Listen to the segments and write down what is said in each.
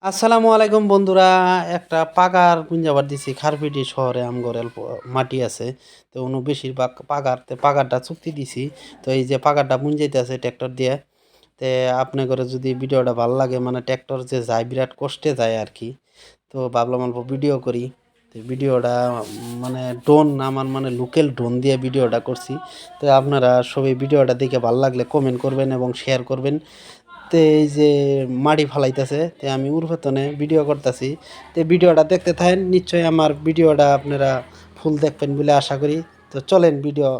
আসসালামু আলাইকুম বন্ধুরা। একটা পাগার পুঞ্জাবার দিছি খারপিটি শহরে আমগর অল্প মাটি আছে। তো উনি বেশিরভাগ পাগারটা চুক্তি দিছি। তো এই যে পাগারটা পুঞ্জাইতে আছে ট্র্যাক্টর দিয়ে। তে আপনি করে যদি ভিডিওটা ভালো লাগে মানে ট্র্যাক্টর যে যায় বিরাট কষ্টে যায় আর কি। তো ভাবলাম অল্প ভিডিও করি। তো ভিডিওটা মানে ড্রোন আমার মানে লোকাল ড্রোন দিয়ে ভিডিওটা করছি। তো আপনারা সবাই ভিডিওটা দেখে ভালো লাগলে কমেন্ট করবেন এবং শেয়ার করবেন। তে এই যে মাটি ফালাইতেছে তে আমি উর্বতনে ভিডিও করতেছি। তে ভিডিওটা দেখতে থাকেন, নিশ্চয়ই আমার ভিডিওটা আপনারা ফুল দেখবেন বলে আশা করি। তো চলেন ভিডিও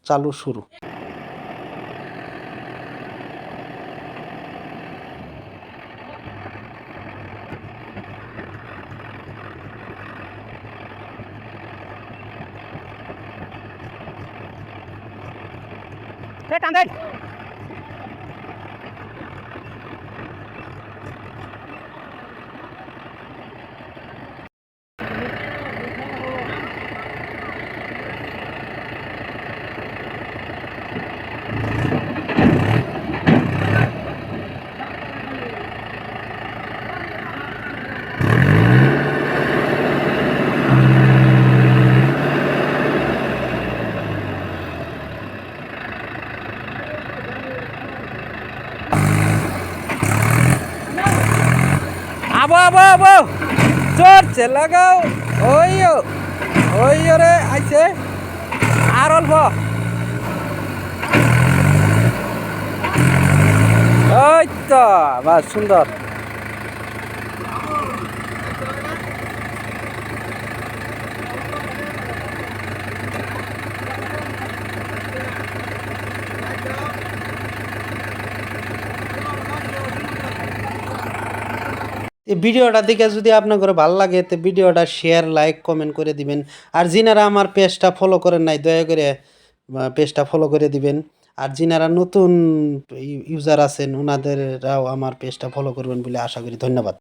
চালু শুরু। টান দেন। আবো আবো আবো চড়ছে লাগাও। ওইও ওইও রে আইছে আর অল্প। ওই তো বাস সুন্দর। এই ভিডিওটা দেখে যদি আপনার ভালো লাগে তো ভিডিওটা শেয়ার লাইক কমেন্ট করে দিবেন। আর যিনারা আমার পেজটা ফলো করেন নাই দয়া করে পেজটা ফলো করে দিবেন। আর যিনারা নতুন ইউজার আছেন ওনাদেররাও আমার পেজটা ফলো করবেন বলে আশা করি। ধন্যবাদ।